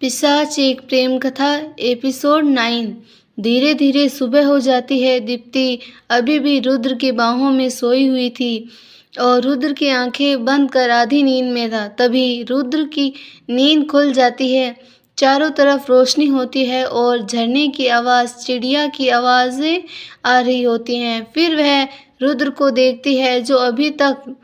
पिशाच एक प्रेम कथा एपिसोड 9। धीरे धीरे सुबह हो जाती है। दीप्ति अभी भी रुद्र की बाहों में सोई हुई थी और रुद्र की आंखें बंद कर आधी नींद में था। तभी रुद्र की नींद खुल जाती है। चारों तरफ रोशनी होती है और झरने की आवाज़, चिड़िया की आवाज़ें आ रही होती हैं। फिर वह रुद्र को देखती है जो अभी तक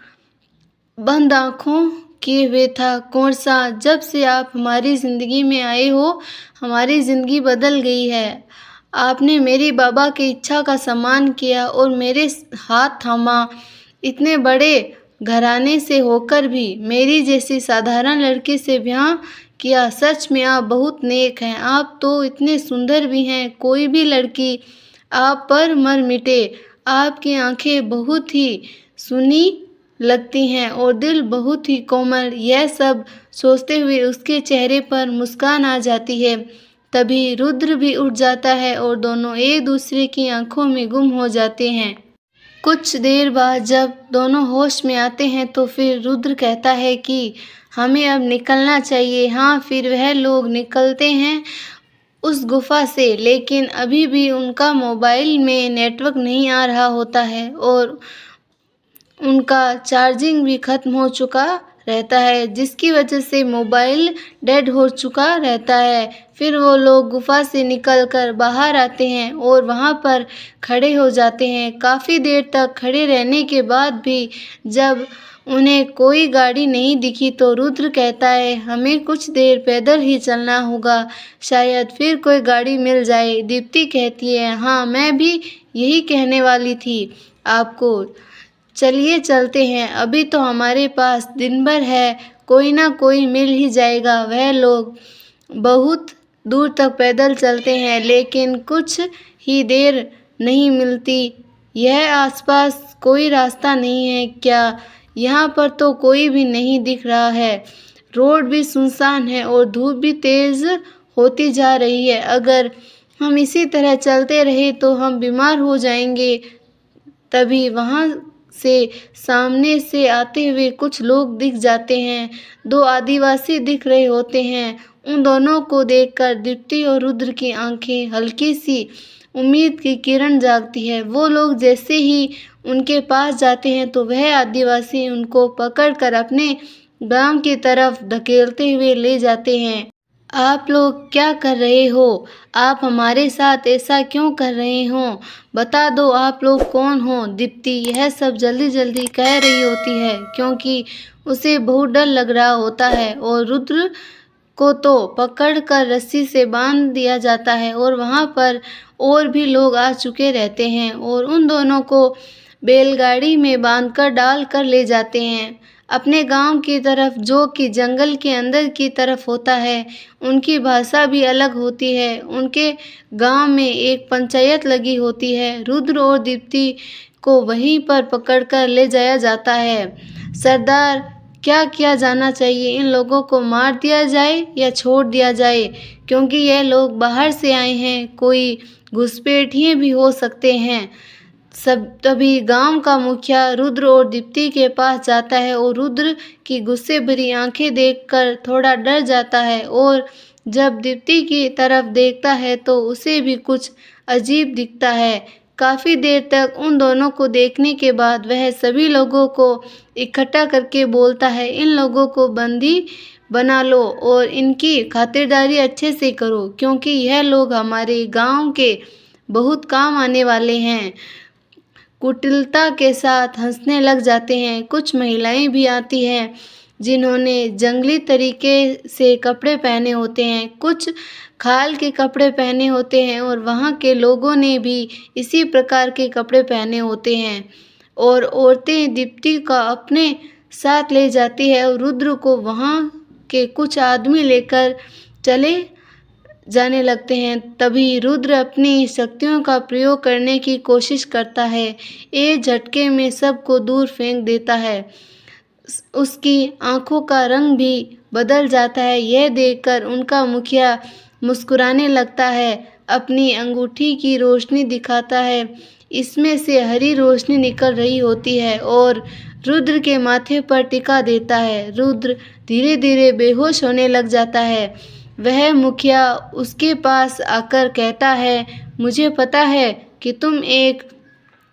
बंद आँखों किए हुए था। कौन सा, जब से आप हमारी ज़िंदगी में आए हो, हमारी ज़िंदगी बदल गई है। आपने मेरी बाबा की इच्छा का सम्मान किया और मेरे हाथ थामा। इतने बड़े घराने से होकर भी मेरी जैसी साधारण लड़की से ब्याह किया। सच में आप बहुत नेक हैं। आप तो इतने सुंदर भी हैं, कोई भी लड़की आप पर मर मिटे। आपकी आंखें बहुत ही सुनी लगती हैं और दिल बहुत ही कोमल। यह सब सोचते हुए उसके चेहरे पर मुस्कान आ जाती है। तभी रुद्र भी उठ जाता है और दोनों एक दूसरे की आंखों में गुम हो जाते हैं। कुछ देर बाद जब दोनों होश में आते हैं तो फिर रुद्र कहता है कि हमें अब निकलना चाहिए। हाँ, फिर वह लोग निकलते हैं उस गुफा से, लेकिन अभी भी उनका मोबाइल में नेटवर्क नहीं आ रहा होता है और उनका चार्जिंग भी ख़त्म हो चुका रहता है, जिसकी वजह से मोबाइल डेड हो चुका रहता है। फिर वो लोग गुफा से निकलकर बाहर आते हैं और वहाँ पर खड़े हो जाते हैं। काफ़ी देर तक खड़े रहने के बाद भी जब उन्हें कोई गाड़ी नहीं दिखी तो रुद्र कहता है हमें कुछ देर पैदल ही चलना होगा, शायद फिर कोई गाड़ी मिल जाए। दीप्ति कहती है हाँ, मैं भी यही कहने वाली थी आपको। चलिए चलते हैं, अभी तो हमारे पास दिन भर है, कोई ना कोई मिल ही जाएगा। वह लोग बहुत दूर तक पैदल चलते हैं लेकिन कुछ ही देर नहीं मिलती। यह आसपास कोई रास्ता नहीं है क्या? यहाँ पर तो कोई भी नहीं दिख रहा है। रोड भी सुनसान है और धूप भी तेज़ होती जा रही है। अगर हम इसी तरह चलते रहे तो हम बीमार हो जाएंगे। तभी वहाँ से सामने से आते हुए कुछ लोग दिख जाते हैं। दो आदिवासी दिख रहे होते हैं। उन दोनों को देखकर दीप्ति और रुद्र की आंखें हल्की सी उम्मीद की किरण जागती है। वो लोग जैसे ही उनके पास जाते हैं तो वह आदिवासी उनको पकड़कर अपने गांव की तरफ धकेलते हुए ले जाते हैं। आप लोग क्या कर रहे हो? आप हमारे साथ ऐसा क्यों कर रहे हो? बता दो आप लोग कौन हो? दीप्ति यह सब जल्दी जल्दी कह रही होती है क्योंकि उसे बहुत डर लग रहा होता है और रुद्र को तो पकड़कर रस्सी से बांध दिया जाता है और वहाँ पर और भी लोग आ चुके रहते हैं और उन दोनों को बैलगाड़ी में बांधकर डाल कर ले जाते हैं अपने गांव की तरफ, जो कि जंगल के अंदर की तरफ होता है। उनकी भाषा भी अलग होती है। उनके गांव में एक पंचायत लगी होती है। रुद्र और दीप्ति को वहीं पर पकड़कर ले जाया जाता है। सरदार, क्या किया जाना चाहिए? इन लोगों को मार दिया जाए या छोड़ दिया जाए? क्योंकि यह लोग बाहर से आए हैं, कोई घुसपैठिए भी हो सकते हैं। तभी गांव का मुखिया रुद्र और दीप्ति के पास जाता है और रुद्र की गुस्से भरी आंखें देखकर थोड़ा डर जाता है और जब दीप्ति की तरफ देखता है तो उसे भी कुछ अजीब दिखता है। काफ़ी देर तक उन दोनों को देखने के बाद वह सभी लोगों को इकट्ठा करके बोलता है इन लोगों को बंदी बना लो और इनकी खातिरदारी अच्छे से करो क्योंकि यह लोग हमारे गांव के बहुत काम आने वाले हैं। कुटिलता के साथ हंसने लग जाते हैं। कुछ महिलाएं भी आती हैं जिन्होंने जंगली तरीके से कपड़े पहने होते हैं, कुछ खाल के कपड़े पहने होते हैं और वहाँ के लोगों ने भी इसी प्रकार के कपड़े पहने होते हैं और औरतें दीप्ति का अपने साथ ले जाती है और रुद्र को वहाँ के कुछ आदमी लेकर चले जाने लगते हैं। तभी रुद्र अपनी शक्तियों का प्रयोग करने की कोशिश करता है। एक झटके में सबको दूर फेंक देता है। उसकी आंखों का रंग भी बदल जाता है। यह देखकर उनका मुखिया मुस्कुराने लगता है, अपनी अंगूठी की रोशनी दिखाता है। इसमें से हरी रोशनी निकल रही होती है और रुद्र के माथे पर टिका देता है। रुद्र धीरे धीरे बेहोश होने लग जाता है। वह मुखिया उसके पास आकर कहता है, मुझे पता है कि तुम एक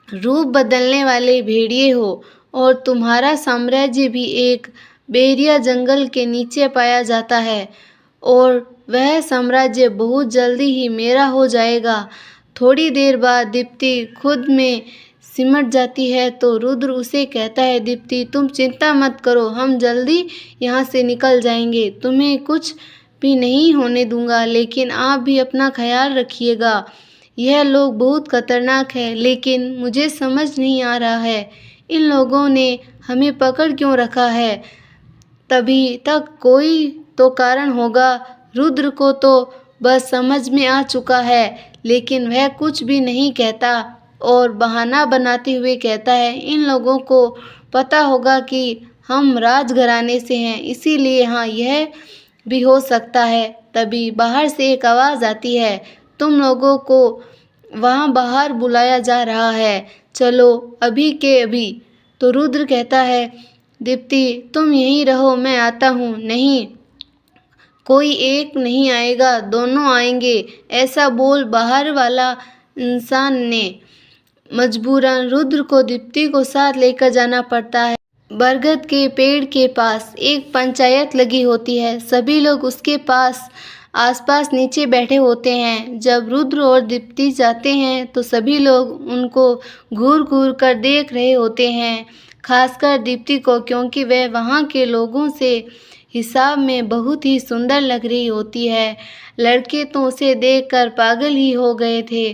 रूप बदलने वाले भेड़िए हो और तुम्हारा साम्राज्य भी एक बेरिया जंगल के नीचे पाया जाता है और वह साम्राज्य बहुत जल्दी ही मेरा हो जाएगा। थोड़ी देर बाद दीप्ति खुद में सिमट जाती है तो रुद्र उसे कहता है, दीप्ति तुम चिंता मत करो, हम जल्दी यहाँ से निकल जाएंगे। तुम्हें कुछ भी नहीं होने दूंगा, लेकिन आप भी अपना ख्याल रखिएगा। यह लोग बहुत खतरनाक है, लेकिन मुझे समझ नहीं आ रहा है इन लोगों ने हमें पकड़ क्यों रखा है। तभी तक कोई तो कारण होगा। रुद्र को तो बस समझ में आ चुका है, लेकिन वह कुछ भी नहीं कहता और बहाना बनाते हुए कहता है, इन लोगों को पता होगा कि हम राजघराने से हैं, इसीलिए हाँ यह भी हो सकता है। तभी बाहर से एक आवाज़ आती है, तुम लोगों को वहाँ बाहर बुलाया जा रहा है, चलो अभी के अभी। तो रुद्र कहता है, दीप्ति तुम यहीं रहो, मैं आता हूँ। नहीं, कोई एक नहीं आएगा, दोनों आएंगे। ऐसा बोल बाहर वाला इंसान ने मजबूरन रुद्र को दीप्ति को साथ लेकर जाना पड़ता है। बरगद के पेड़ के पास एक पंचायत लगी होती है। सभी लोग उसके पास आसपास नीचे बैठे होते हैं। जब रुद्र और दीप्ति जाते हैं तो सभी लोग उनको घूर घूर कर देख रहे होते हैं, खासकर दीप्ति को, क्योंकि वह वहाँ के लोगों से हिसाब में बहुत ही सुंदर लग रही होती है। लड़के तो उसे देखकर पागल ही हो गए थे।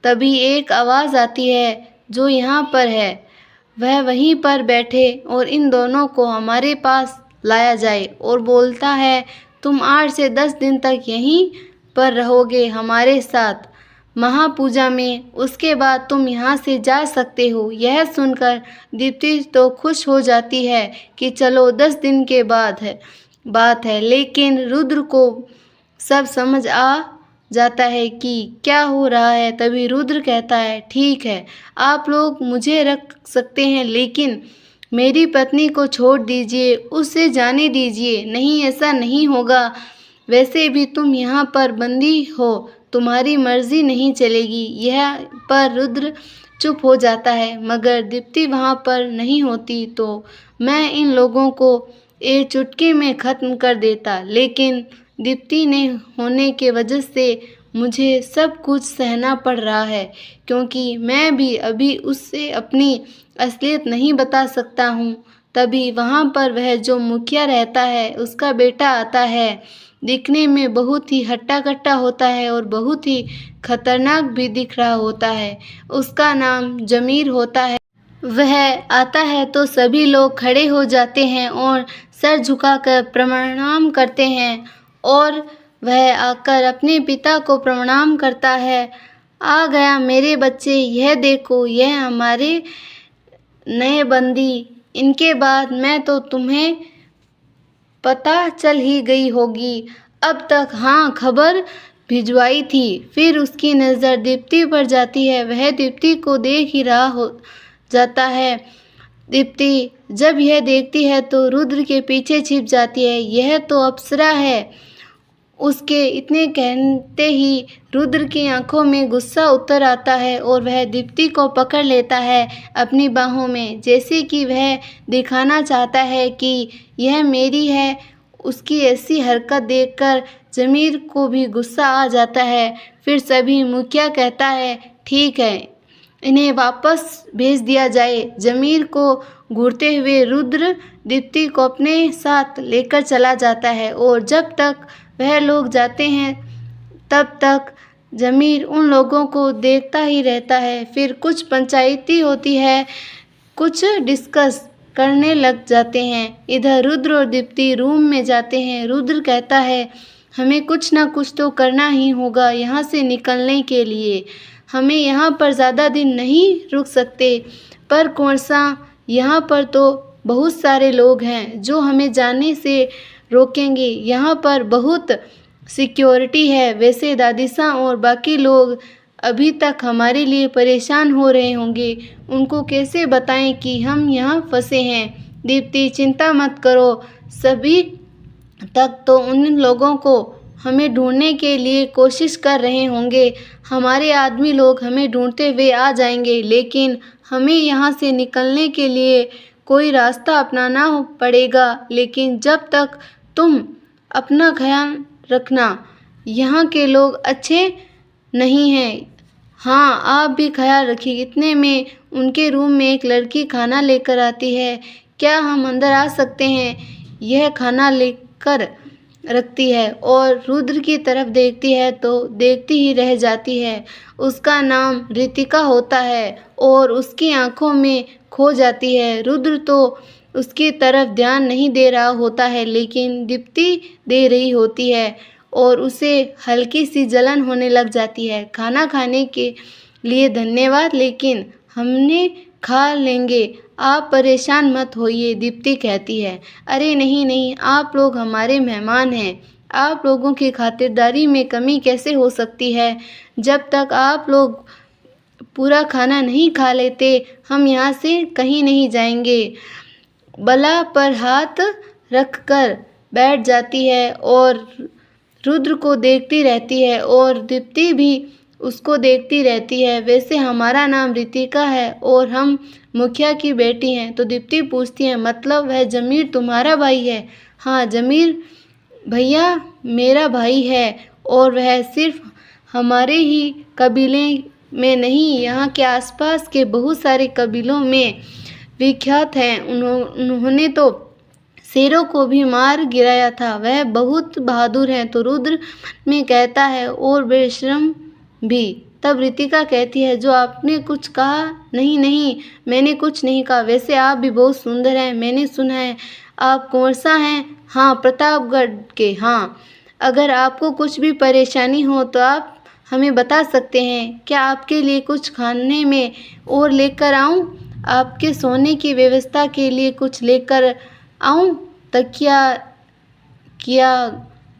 तभी एक आवाज़ आती है, जो यहाँ पर है वह वहीं पर बैठे और इन दोनों को हमारे पास लाया जाए। और बोलता है, तुम 8 से 10 दिन तक यहीं पर रहोगे हमारे साथ महापूजा में, उसके बाद तुम यहाँ से जा सकते हो। यह सुनकर दीप्ति तो खुश हो जाती है कि चलो 10 दिन के बाद है बात है, लेकिन रुद्र को सब समझ आ जाता है कि क्या हो रहा है। तभी रुद्र कहता है, ठीक है आप लोग मुझे रख सकते हैं, लेकिन मेरी पत्नी को छोड़ दीजिए, उसे जाने दीजिए। नहीं, ऐसा नहीं होगा, वैसे भी तुम यहाँ पर बंदी हो, तुम्हारी मर्जी नहीं चलेगी। यह पर रुद्र चुप हो जाता है, मगर दीप्ति वहाँ पर नहीं होती तो मैं इन लोगों को एक चुटकी में ख़त्म कर देता, लेकिन दीप्ति ने होने के वजह से मुझे सब कुछ सहना पड़ रहा है, क्योंकि मैं भी अभी उससे अपनी असलियत नहीं बता सकता हूँ। तभी वहाँ पर वह जो मुखिया रहता है उसका बेटा आता है। दिखने में बहुत ही हट्टा कट्टा होता है और बहुत ही खतरनाक भी दिख रहा होता है। उसका नाम जमीर होता है। वह आता है तो सभी लोग खड़े हो जाते हैं और सर झुकाकर प्रणाम करते हैं और वह आकर अपने पिता को प्रणाम करता है। आ गया मेरे बच्चे, यह देखो, यह हमारे नए बंदी। इनके बाद मैं तो तुम्हें पता चल ही गई होगी अब तक। हाँ, खबर भिजवाई थी। फिर उसकी नज़र दीप्ति पर जाती है। वह दीप्ति को देख ही रहा हो जाता है। दीप्ति जब यह देखती है तो रुद्र के पीछे छिप जाती है। यह तो अप्सरा है। उसके इतने कहते ही रुद्र की आंखों में गुस्सा उतर आता है और वह दीप्ति को पकड़ लेता है अपनी बाहों में, जैसे कि वह दिखाना चाहता है कि यह मेरी है। उसकी ऐसी हरकत देखकर जमीर को भी गुस्सा आ जाता है। फिर सभी मुखिया कहता है, ठीक है, इन्हें वापस भेज दिया जाए। जमीर को घूरते हुए रुद्र दीप्ति को अपने साथ लेकर चला जाता है और जब तक वह लोग जाते हैं तब तक जमीर उन लोगों को देखता ही रहता है। फिर कुछ पंचायती होती है, कुछ डिस्कस करने लग जाते हैं। इधर रुद्र और दीप्ति रूम में जाते हैं। रुद्र कहता है, हमें कुछ ना कुछ तो करना ही होगा यहाँ से निकलने के लिए। हमें यहाँ पर ज़्यादा दिन नहीं रुक सकते। पर कौन सा, यहाँ पर तो बहुत सारे लोग हैं जो हमें जाने से रोकेंगे। यहाँ पर बहुत सिक्योरिटी है। वैसे दादीसा और बाकी लोग अभी तक हमारे लिए परेशान हो रहे होंगे, उनको कैसे बताएं कि हम यहाँ फंसे हैं। दीप्ति चिंता मत करो, सभी तक तो उन लोगों को हमें ढूंढने के लिए कोशिश कर रहे होंगे। हमारे आदमी लोग हमें ढूंढते हुए आ जाएंगे, लेकिन हमें यहाँ से निकलने के लिए कोई रास्ता अपनाना पड़ेगा। लेकिन जब तक तुम अपना ख्याल रखना, यहाँ के लोग अच्छे नहीं हैं। हाँ, आप भी ख्याल रखिए। इतने में उनके रूम में एक लड़की खाना लेकर आती है। क्या हम अंदर आ सकते हैं? यह खाना लेकर रखती है और रुद्र की तरफ देखती है तो देखती ही रह जाती है। उसका नाम रितिका होता है और उसकी आंखों में खो जाती है। रुद्र तो उसकी तरफ ध्यान नहीं दे रहा होता है, लेकिन दीप्ति दे रही होती है और उसे हल्की सी जलन होने लग जाती है। खाना खाने के लिए धन्यवाद, लेकिन हमने खा लेंगे, आप परेशान मत होइए, दीप्ति कहती है। अरे नहीं नहीं, आप लोग हमारे मेहमान हैं। आप लोगों की खातिरदारी में कमी कैसे हो सकती है? जब तक आप लोग पूरा खाना नहीं खा लेते, हम यहाँ से कहीं नहीं जाएंगे। बला पर हाथ रखकर बैठ जाती है और रुद्र को देखती रहती है और दीप्ति भी उसको देखती रहती है। वैसे हमारा नाम रितिका है और हम मुखिया की बेटी हैं। तो दीप्ति पूछती है, मतलब वह जमीर तुम्हारा भाई है? हाँ, जमीर भैया मेरा भाई है और वह सिर्फ हमारे ही कबीले में नहीं, यहाँ के आसपास के बहुत सारे कबीलों में विख्यात हैं। उन्होंने तो शेरों को भी मार गिराया था। वह बहुत बहादुर हैं। तो रुद्र में कहता है, और बेशर्म भी। तब रितिका कहती है, जो आपने कुछ कहा? नहीं नहीं, मैंने कुछ नहीं कहा। वैसे आप भी बहुत सुंदर हैं। मैंने सुना है आप कौरसा हैं। हाँ, प्रतापगढ़ के। हाँ, अगर आपको कुछ भी परेशानी हो तो आप हमें बता सकते हैं। क्या आपके लिए कुछ खाने में और लेकर आऊँ? आपके सोने की व्यवस्था के लिए कुछ लेकर आऊँ? तकिया क्या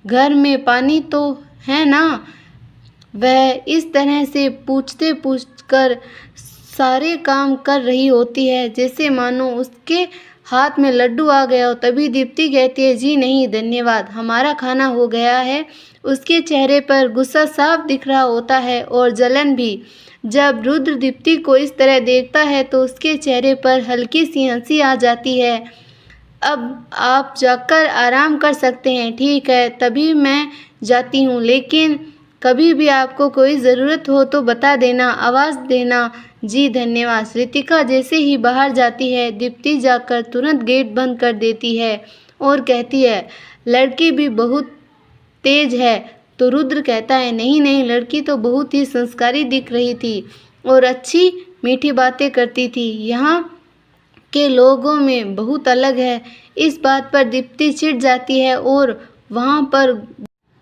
घर में पानी तो है ना? वह इस तरह से पूछते पूछकर सारे काम कर रही होती है जैसे मानो उसके हाथ में लड्डू आ गया हो। तभी दीप्ति कहती है, जी नहीं धन्यवाद, हमारा खाना हो गया है। उसके चेहरे पर गुस्सा साफ दिख रहा होता है और जलन भी। जब रुद्र दीप्ति को इस तरह देखता है तो उसके चेहरे पर हल्की सी हंसी आ जाती है। अब आप जाकर आराम कर सकते हैं। ठीक है, तभी मैं जाती हूँ, लेकिन कभी भी आपको कोई ज़रूरत हो तो बता देना, आवाज़ देना। जी धन्यवाद। रितिका जैसे ही बाहर जाती है, दीप्ति जाकर तुरंत गेट बंद कर देती है और कहती है, लड़की भी बहुत तेज है। तो रुद्र कहता है, नहीं नहीं, लड़की तो बहुत ही संस्कारी दिख रही थी और अच्छी मीठी बातें करती थी। यहाँ के लोगों में बहुत अलग है। इस बात पर दीप्ति चिढ़ जाती है और वहाँ पर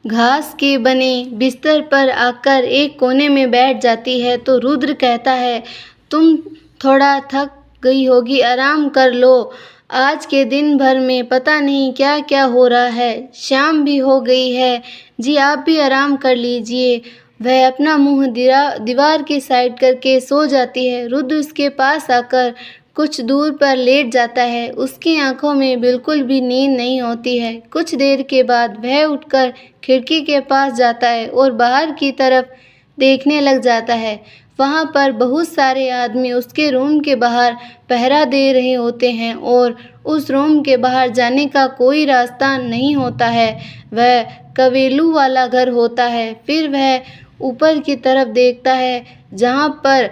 घास के बने बिस्तर पर आकर एक कोने में बैठ जाती है। तो रुद्र कहता है, तुम थोड़ा थक गई होगी, आराम कर लो। आज के दिन भर में पता नहीं क्या क्या हो रहा है, शाम भी हो गई है। जी आप भी आराम कर लीजिए। वह अपना मुंह दीवार की साइड करके सो जाती है। रुद्र उसके पास आकर कुछ दूर पर लेट जाता है। उसकी आंखों में बिल्कुल भी नींद नहीं होती है। कुछ देर के बाद वह उठकर खिड़की के पास जाता है और बाहर की तरफ देखने लग जाता है। वहाँ पर बहुत सारे आदमी उसके रूम के बाहर पहरा दे रहे होते हैं और उस रूम के बाहर जाने का कोई रास्ता नहीं होता है। वह कवेलू वाला घर होता है। फिर वह ऊपर की तरफ देखता है जहाँ पर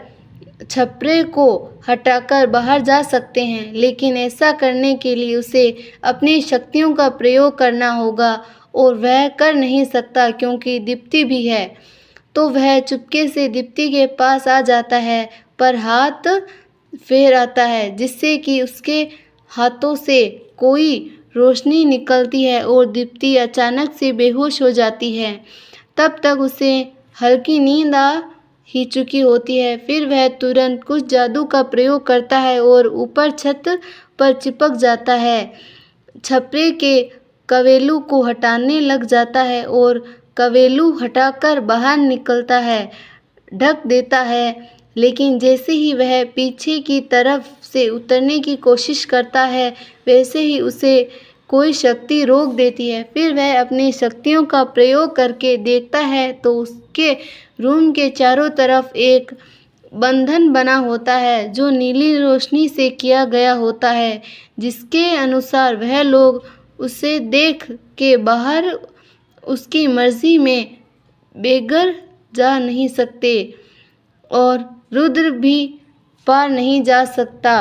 छपरे को हटाकर बाहर जा सकते हैं, लेकिन ऐसा करने के लिए उसे अपनी शक्तियों का प्रयोग करना होगा और वह कर नहीं सकता क्योंकि दीप्ति भी है। तो वह चुपके से दीप्ति के पास आ जाता है, पर हाथ फेर आता है जिससे कि उसके हाथों से कोई रोशनी निकलती है और दीप्ति अचानक से बेहोश हो जाती है। तब तक उसे हल्की नींद आ ही चुकी होती है। फिर वह तुरंत कुछ जादू का प्रयोग करता है और ऊपर छत पर चिपक जाता है। छपरे के कवेलू को हटाने लग जाता है और कवेलू हटाकर बाहर निकलता है, ढक देता है। लेकिन जैसे ही वह पीछे की तरफ से उतरने की कोशिश करता है, वैसे ही उसे कोई शक्ति रोक देती है। फिर वह अपनी शक्तियों का प्रयोग करके देखता है तो उसके रूम के चारों तरफ एक बंधन बना होता है जो नीली रोशनी से किया गया होता है, जिसके अनुसार वह लोग उसे देख के बाहर उसकी मर्जी में बेघर जा नहीं सकते और रुद्र भी पार नहीं जा सकता।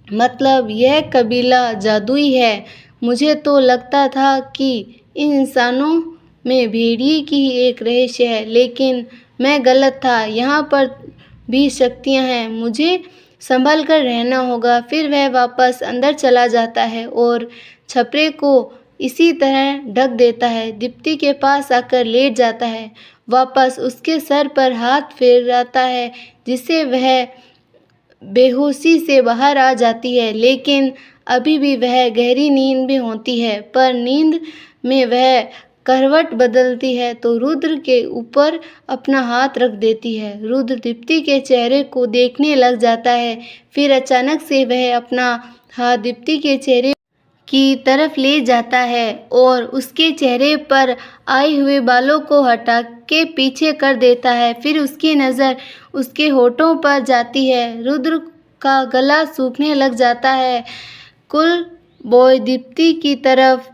मतलब यह कबीला जादुई है। मुझे तो लगता था कि इन इंसानों में भेड़िए की ही एक रहस्य है, लेकिन मैं गलत था। यहाँ पर भी शक्तियाँ हैं, मुझे संभल कर रहना होगा। फिर वह वापस अंदर चला जाता है और छपरे को इसी तरह ढक देता है। दीप्ति के पास आकर लेट जाता है, वापस उसके सर पर हाथ फेराता है जिससे वह बेहोशी से बाहर आ जाती है। लेकिन अभी भी वह गहरी नींद में होती है, पर नींद में वह करवट बदलती है तो रुद्र के ऊपर अपना हाथ रख देती है। रुद्र दीप्ति के चेहरे को देखने लग जाता है। फिर अचानक से वह अपना हाथ दीप्ति के चेहरे की तरफ ले जाता है और उसके चेहरे पर आए हुए बालों को हटा के पीछे कर देता है। फिर उसकी नज़र उसके होठों पर जाती है। रुद्र का गला सूखने लग जाता है। कुल बॉय दीप्ति की तरफ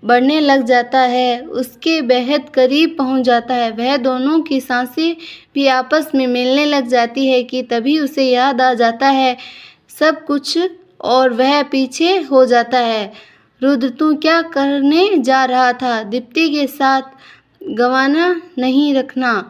बढ़ने लग जाता है, उसके बेहद करीब पहुंच जाता है। वह दोनों की सांसें भी आपस में मिलने लग जाती है कि तभी उसे याद आ जाता है सब कुछ और वह पीछे हो जाता है। रुद्र, तू क्या करने जा रहा था? दीप्ति के साथ गंवाना नहीं रखना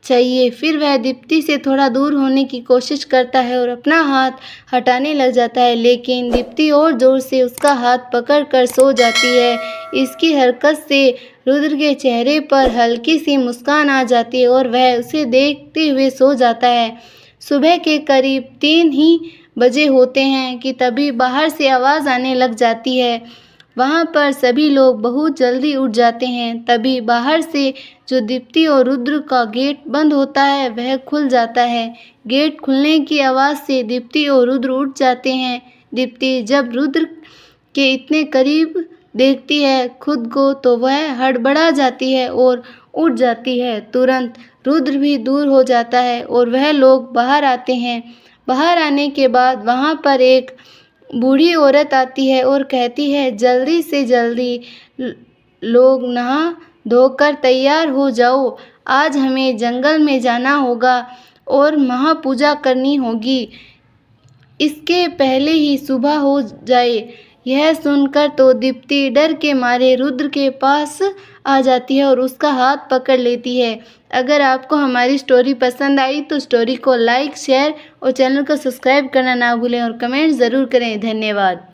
चाहिए। फिर वह दीप्ति से थोड़ा दूर होने की कोशिश करता है और अपना हाथ हटाने लग जाता है, लेकिन दीप्ति और जोर से उसका हाथ पकड़कर सो जाती है। इसकी हरकत से रुद्र के चेहरे पर हल्की सी मुस्कान आ जाती है और वह उसे देखते हुए सो जाता है। सुबह के करीब 3 ही बजे होते हैं कि तभी बाहर से आवाज़ आने लग जाती है। वहाँ पर सभी लोग बहुत जल्दी उठ जाते हैं। तभी बाहर से जो दीप्ति और रुद्र का गेट बंद होता है वह खुल जाता है। गेट खुलने की आवाज़ से दीप्ति और रुद्र उठ जाते हैं। दीप्ति जब रुद्र के इतने करीब देखती है खुद को तो वह हड़बड़ा जाती है और उठ जाती है। तुरंत रुद्र भी दूर हो जाता है और वह लोग बाहर आते हैं। बाहर आने के बाद वहाँ पर एक बूढ़ी औरत आती है और कहती है, जल्दी से जल्दी लोग नहा धोकर तैयार हो जाओ, आज हमें जंगल में जाना होगा और महापूजा करनी होगी, इसके पहले ही सुबह हो जाए। यह सुनकर तो दीप्ति डर के मारे रुद्र के पास आ जाती है और उसका हाथ पकड़ लेती है। अगर आपको हमारी स्टोरी पसंद आई तो स्टोरी को लाइक, शेयर और चैनल को सब्सक्राइब करना ना भूलें और कमेंट ज़रूर करें। धन्यवाद।